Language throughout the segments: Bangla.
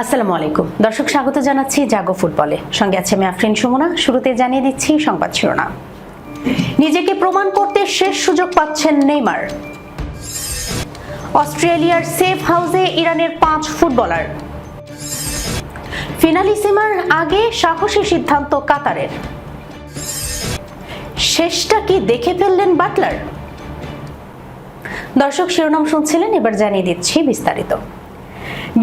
আসসালামু আলাইকুম দর্শক, স্বাগত জানাচ্ছি জাগো ফুটবলে। সঙ্গে আছে আমি আফরিন সুমনা। শুরুতে জানিয়ে দিচ্ছি সংবাদ শিরোনাম। নিজেকে প্রমাণ করতে শেষ সুযোগ পাচ্ছেন নেইমার। অস্ট্রেলিয়ার সেফ হাউসে ইরানের 5 ফুটবলার। ফিনালিসিমার আগে সাহসী সিদ্ধান্ত কাতারের। শেষটা কি দেখে ফেললেন বাটলার? দর্শক, শিরোনাম শুনছিলেন, এবার জানিয়ে দিচ্ছি বিস্তারিত।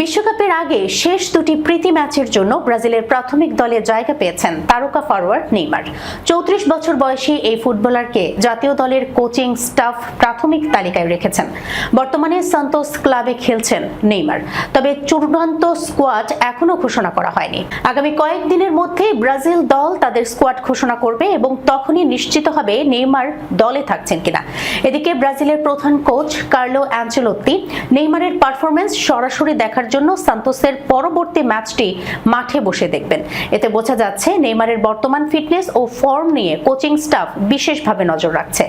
বিশ্বকাপের আগে শেষ দুটি প্রীতি ম্যাচের জন্য ব্রাজিলের প্রাথমিক দলে জায়গা পেয়েছেন তারকা ফরোয়ার্ড নেইমার। 34 বছর বয়সী এই ফুটবলারকে জাতীয় দলের কোচিং স্টাফ প্রাথমিক তালিকায় রেখেছেন। বর্তমানে সান্তোস ক্লাবে খেলছেন নেইমার, তবে চূড়ান্ত স্কোয়াড এখনো ঘোষণা করা হয়নি। আগামী কয়েকদিনের মধ্যেই ব্রাজিল দল তাদের স্কোয়াড ঘোষণা করবে এবং তখনই নিশ্চিত হবে নেইমার দলে থাকছেন কিনা। এদিকে ব্রাজিলের প্রধান কোচ কার্লো অ্যাঞ্চেলোত্তি নেইমারের পারফরমেন্স সরাসরি দেখার জন্য সান্তোসের পরবর্তী ম্যাচটি মাঠে বসে দেখবেন। এতে বোঝা যাচ্ছে নেইমারের বর্তমান ফিটনেস ও ফর্ম নিয়ে কোচিং স্টাফ বিশেষভাবে নজর রাখছে।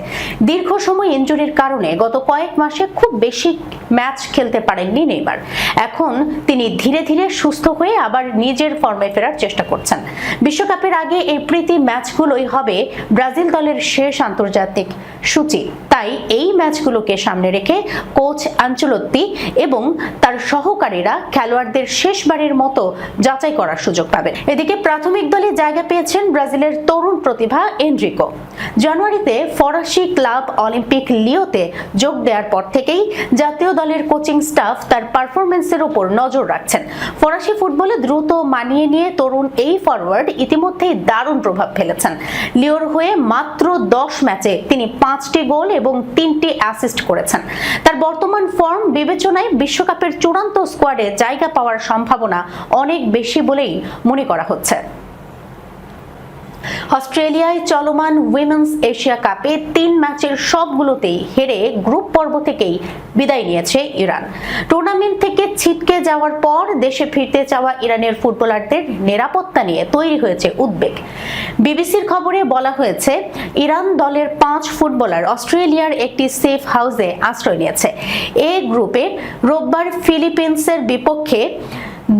দীর্ঘ সময় ইনজুরির কারণে গত কয়েক মাসে খুব বেশি ম্যাচ খেলতে পারেননি নেইমার। এখন তিনি ধীরে ধীরে সুস্থ হয়ে আবার নিজের ফর্মে ফেরার চেষ্টা করছেন। বিশ্বকাপের আগে এই প্রীতি ম্যাচগুলোই হবে ব্রাজিল দলের শেষ আন্তর্জাতিক সূচি। তাই এই ম্যাচগুলোকে সামনে রেখে কোচ আনচেলোত্তি এবং তার সহকারীরা খেলোয়াড়দের শেষবারের মতো যাচাই করার সুযোগ পাবেন। এদিকে প্রাথমিক দলে জায়গা পেয়েছেন ব্রাজিলের তরুণ প্রতিভা এনরিকো। জানুয়ারিতে ফরাসি ক্লাব অলিম্পিক লিওতে যোগ দেওয়ার পর থেকেই জাতীয় দলের কোচিং স্টাফ তার পারফরমেন্সের উপর নজর রাখছেন। ফরাসি ফুটবলে দ্রুত মানিয়ে নিয়ে তরুণ এই ফরওয়ার্ড ইতিমধ্যেই দারুণ প্রভাব ফেলেছেন। লিওর হয়ে মাত্র 10 ম্যাচে তিনি 5টি গোল এবং 3টি অ্যাসিস্ট করেছেন। তার বর্তমান ফর্ম বিবেচনায় বিশ্বকাপের চূড়ান্ত স্কোয়াডে জায়গা পাওয়ার সম্ভাবনা অনেক বেশি বলেই মনে করা হচ্ছে। অস্ট্রেলিয়ায় চলমান উইমেন্স এশিয়া কাপে 3 ম্যাচের সবগুলোতেই হেরে গ্রুপ পর্ব থেকেই বিদায় নিয়েছে ইরান। টুর্নামেন্ট থেকে ছিটকে যাওয়ার পর দেশে ফিরতে চাওয়া ইরানের ফুটবলারদের নিরাপত্তা নিয়ে তৈরি হয়েছে উদ্বেগ। বিবিসির খবরে বলা হয়েছে, ইরান দলের 5 ফুটবলার অস্ট্রেলিয়ার একটি সেফ হাউসে আশ্রয় নিয়েছে। এ গ্রুপে রোববার ফিলিপিন্সের বিপক্ষে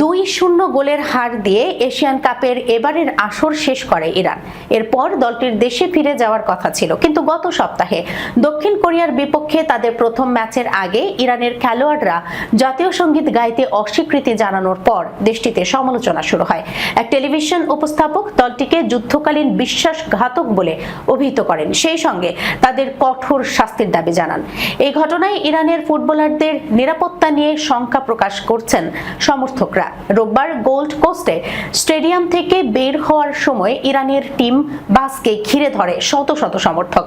2-0 গোলের হার দিয়ে এশিয়ান কাপের এবারের আসর শেষ করে ইরান। এরপর দলটির দেশে ফিরে যাওয়ার কথা ছিল, কিন্তু গত সপ্তাহে দক্ষিণ কোরিয়ার বিপক্ষে তাদের প্রথম ম্যাচের আগে ইরানের খেলোয়াড়রা জাতীয় সঙ্গীত গাইতে অস্বীকৃতি জানানোর পর দেশটিতে সমালোচনা শুরু হয়। এক টেলিভিশন উপস্থাপক দলটিকে যুদ্ধকালীন বিশ্বাসঘাতক বলে অভিহিত করেন, সেই সঙ্গে তাদের কঠোর শাস্তির দাবি জানান। এই ঘটনায় ইরানের ফুটবলারদের নিরাপত্তা নিয়ে শঙ্কা প্রকাশ করছেন সমর্থকরা। রোববার গোল্ড কোস্টে স্টেডিয়াম থেকে বের হওয়ার সময় ইরানের টিম বাসকে ঘিরে ধরে শত শত সমর্থক।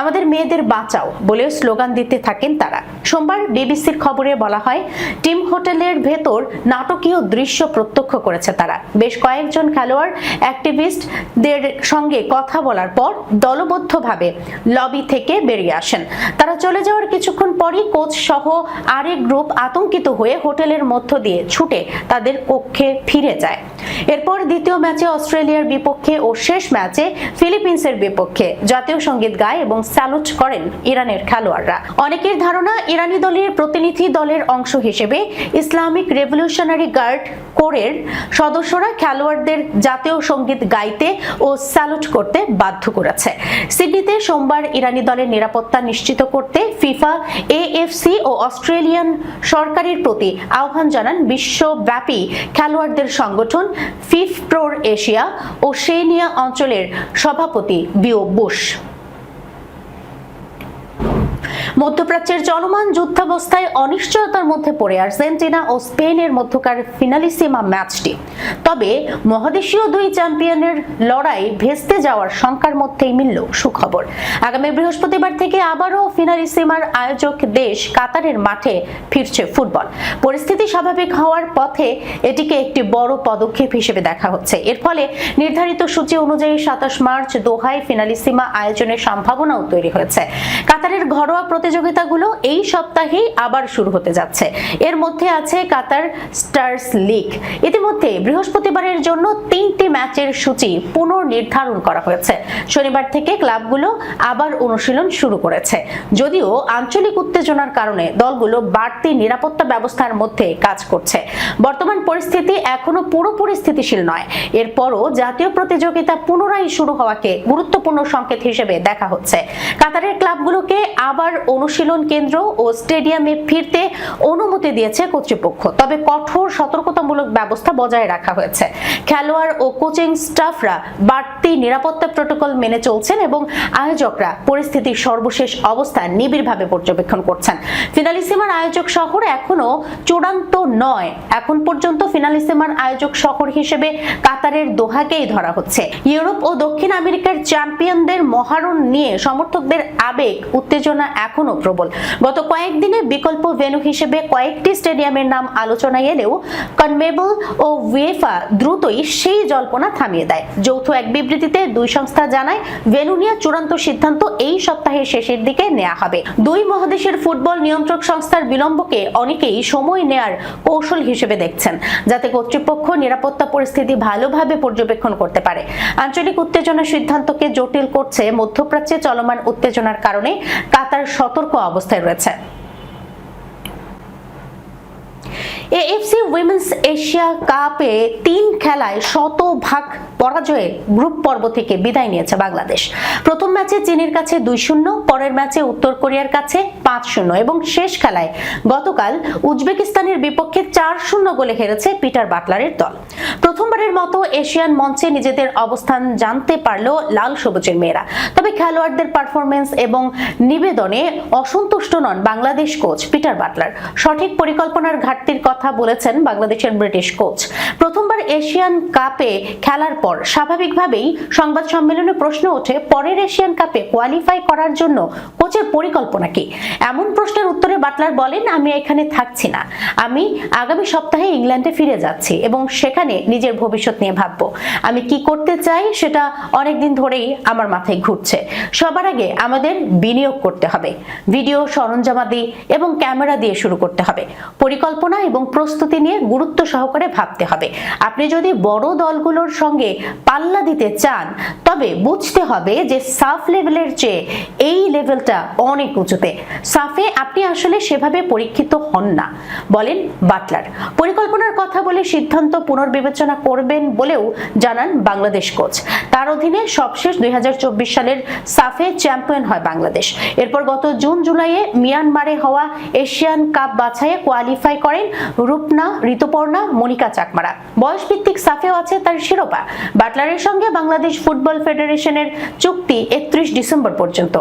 আমাদের মেয়েদের বাঁচাও বলে স্লোগান দিতে থাকেন তারা। সোমবার বিবিসির খবরে বলা হয়, টিম হোটেলের ভেতর নাটকীয় দৃশ্য প্রত্যক্ষ করেছে তারা। বেশ কয়েকজন খেলোয়াড় অ্যাক্টিভিস্টদের সঙ্গে কথা বলার পর দলবদ্ধভাবে লবি থেকে বেরিয়ে আসেন। তারা চলে যাওয়ার কিছুক্ষণ পরই কোচ সহ আরেক গ্রুপ আতঙ্কিত হয়ে হোটেলের মধ্য দিয়ে ছুটে তাদের কক্ষে ফিরে যায়। এরপর দ্বিতীয় ম্যাচে অস্ট্রেলিয়ার বিপক্ষে ও শেষ ম্যাচে ফিলিপিন্সের বিপক্ষে জাতীয় সঙ্গীত গায় এবং স্যালুট করেন ইরানের খেলোয়াড়রা। অনেকের ধারণা ইরানি দলের প্রতিনিধি দলের অংশ হিসেবে ইসলামিক রেভলিউশনারি গার্ড কোরের সদস্যরা খেলোয়াড়দের জাতীয় সঙ্গীত গাইতে ও স্যালুট করতে বাধ্য করেছে। সিডনিতে সোমবার ইরানি দলের নিরাপত্তা নিশ্চিত করতে ফিফা, এএফসি ও অস্ট্রেলিয়ান সরকারের প্রতি আহ্বান জানান বিশ্বব্যাপী খেলোয়াড়দের সংগঠন ফিফপ্রোর এশিয়া ও ওশেনিয়া অঞ্চলের সভাপতি বিও বুশ। মধ্যপ্রাচ্যের চলমান যুদ্ধাবস্থায় অনিশ্চয়তার মধ্যে পড়ে আর্জেন্টিনা ও স্পেনের মধ্যকার ফিনালিসিমা ম্যাচটি। তবে মহাদেশীয় দুই চ্যাম্পিয়নের লড়াই ভেস্তে যাওয়ার শঙ্কার মধ্যেই মিলল সুখবর। আগামী বৃহস্পতিবার থেকে আবারও ফিনালিসিমার আয়োজক দেশ কাতারের মাঠে ফিরছে ফুটবল। পরিস্থিতি স্বাভাবিক হওয়ার পথে এটিকে একটি বড় পদক্ষেপ হিসেবে দেখা হচ্ছে। এর ফলে নির্ধারিত সূচি অনুযায়ী 27 মার্চ দোহায় ফিনালিসিমা আয়োজনের সম্ভাবনাও তৈরি হয়েছে। কাতারের ঘরোয়া প্রতিযোগিতাগুলো এই সপ্তাহেই আবার শুরু হতে যাচ্ছে। এর মধ্যে আছে কাতার স্টারস লিগ। ইতিমধ্যে বৃহস্পতিবারের জন্য 3টি ম্যাচের সূচি পুনর্নির্ধারণ করা হয়েছে। শনিবার থেকে ক্লাবগুলো আবার অনুশীলন শুরু করেছে। যদিও আঞ্চলিক উত্তেজনার কারণে দলগুলো বাড়তি নিরাপত্তা ব্যবস্থার মধ্যে কাজ করছে। বর্তমান পরিস্থিতি এখনো পুরোপুরি স্থিতিশীল নয়। এরপরও জাতীয় প্রতিযোগিতা পুনরায় শুরু হওয়াকে গুরুত্বপূর্ণ সংকেত হিসেবে দেখা হচ্ছে। কাতারের ক্লাবগুলোকে আবার অনুশীলন কেন্দ্র ও স্টেডিয়ামে ফিরতে অনুমতি দিয়েছে কর্তৃপক্ষ, তবে কঠোর সতর্কতামূলক ব্যবস্থা বজায় রাখা হয়েছে। খেলোয়াড় ও কোচিং স্টাফরা বাড়তি নিরাপত্তা প্রটোকল মেনে চলছেন এবং আয়োজকরা পরিস্থিতির সর্বশেষ অবস্থা নিবিড়ভাবে পর্যবেক্ষণ করছেন। ফিনালিসিমার আয়োজক শহর এখনো চূড়ান্ত নয়। এখন পর্যন্ত ফিনালিসিমার আয়োজক শহর হিসেবে কাতারের দোহাকেই ধরা হচ্ছে। ইউরোপ ও দক্ষিণ আমেরিকার চ্যাম্পিয়নদের মহারণ নিয়ে সমর্থকদের আবেগ উত্তেজনা এখনো প্রবল। গত কয়েকদিনে বিকল্প ভেন্যু হিসেবে কয়েকটি স্টেডিয়ামের নাম আলোচনায় এলেও কনমেবল ও উয়েফা দ্রুতই সেই জল্পনা থামিয়ে দেয়। যৌথ এক বিবৃতিতে দুই সংস্থা জানায় ভেন্যু নিয়ে চূড়ান্ত সিদ্ধান্ত এই সপ্তাহের শেষের দিকে নেওয়া হবে। দুই মহাদেশের ফুটবল নিয়ন্ত্রক সংস্থার বিলম্বকে অনেকেই সময় নেয়ার কৌশল হিসেবে দেখছেন, যাতে কর্তৃপক্ষ নিরাপত্তা পরিস্থিতি ভালোভাবে পর্যবেক্ষণ করতে পারে। আঞ্চলিক উত্তেজনা সিদ্ধান্তকে জটিল করছে। মধ্যপ্রাচ্যে চলমান উত্তেজনার কারণে কাতার সতর্ক অবস্থায় রয়েছে। এএফসি উইমেন্স এশিয়া কাপে 3 খেলায় শতভাগ পরাজয়ের গ্রুপ পর্ব থেকে বিদায় নিয়েছে বাংলাদেশ। প্রথম ম্যাচে চীনের কাছে 2-0, পরের ম্যাচে উত্তর কোরিয়ার কাছে 5-0 এবং শেষ খেলায় গতকাল উজবেকিস্তানের বিপক্ষে 4-0 গোলে হেরেছে পিটার বাটলারের দল। প্রথমবারের মতো এশিয়ান মঞ্চে নিজেদের অবস্থান জানতে পারল লাল সবুজের মেয়েরা। তবে খেলোয়াড়দের পারফরমেন্স এবং নিবেদনে অসন্তুষ্ট নন বাংলাদেশ কোচ পিটার বাটলার। সঠিক পরিকল্পনার ঘাটতির কথা বলেছেন বাংলাদেশের ব্রিটিশ কোচ। প্রথমবার এশিয়ান কাপে খেলার পর স্বাভাবিকভাবেই সংবাদ সম্মেলনে প্রশ্ন ওঠে, পরের এশিয়ান কাপে কোয়ালিফাই করার জন্য কোচের পরিকল্পনা কি? এমন প্রশ্নের উত্তরে বাটলার বলেন, আমি এখানে থাকছি না। আমি আগামী সপ্তাহে ইংল্যান্ডে ফিরে যাচ্ছি এবং সেখানে নিজের ভবিষ্যৎ নিয়ে ভাববো। আমি কি করতে চাই সেটা অনেকদিন ধরেই আমার মাথায় ঘুরছে। সবার আগে আমাদের বিনিয়োগ করতে হবে। ভিডিও সরঞ্জামাদি এবং ক্যামেরা দিয়ে শুরু করতে হবে। পরিকল্পনা এবং প্রস্তুতি নিয়ে গুরুত্ব সহকারে ভাবতে হবে। আপনি যদি বড় দলগুলোর সঙ্গে পাল্লা দিতে চান তবে বুঝতে হবে যে সাফ লেভেলের চেয়ে এই লেভেলটা অনেক উঁচুতে। সাফে আপনি আসলে সেভাবে পরীক্ষিত হন না, বলেন বাটলার। পরিকল্পনার কথা বলে সিদ্ধান্ত পুনর্বিবেচনা করবেন বলেও জানান বাংলাদেশ কোচ। তার অধীনে সবশেষ 2024 সালের সাফে চ্যাম্পিয়ন হয় বাংলাদেশ। এরপর গত জুন জুলাইয়ে মিয়ানমারে হওয়া এশিয়ান কাপ বাছাইয়ে কোয়ালিফাই করেন রূপনা, ঋতুপর্ণা, মনিকা চাকমারা। বয়সভিত্তিক সাফেও আছে তার শিরোপা। বাটলারের সঙ্গে বাংলাদেশ ফুটবল ফেডারেশনের চুক্তি 31 ডিসেম্বর পর্যন্ত।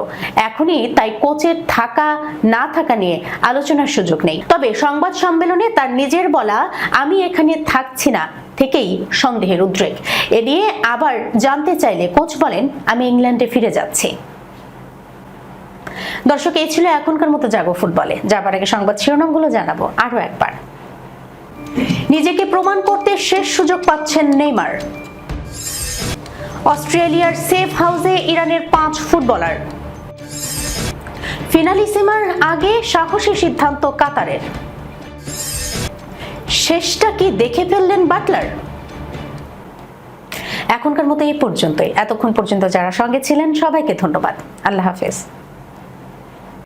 এখনই তাই কোচের থাকা না থাকা নিয়ে আলোচনার সুযোগ নেই। তবে সংবাদ সম্মেলনে তার নিজের বলা আমি এখানে থাকছি না থেকেই সন্দেহের উদ্রেক। এ নিয়ে আবার জানতে চাইলে কোচ বলেন, আমি ইংল্যান্ডে ফিরে যাচ্ছি। দর্শক, এই ছিল এখনকার মতো জাগো ফুটবলে। যাবার আগে সংবাদ শিরোনামগুলো জানাবো আরো একবার। নিজেকে প্রমাণ করতে শেষ সুযোগ পাচ্ছেন নেইমার। অস্ট্রেলিয়ার সেফ হাউসে ইরানের 5 ফুটবলার। ফিনালিসিমার আগে সাহসী সিদ্ধান্ত কাতারের। শেষটা কি দেখে ফেললেন বাটলার? এখনকার মতো এই পর্যন্তই। এতক্ষণ পর্যন্ত যারা সঙ্গে ছিলেন সবাইকে ধন্যবাদ। আল্লাহ হাফেজ।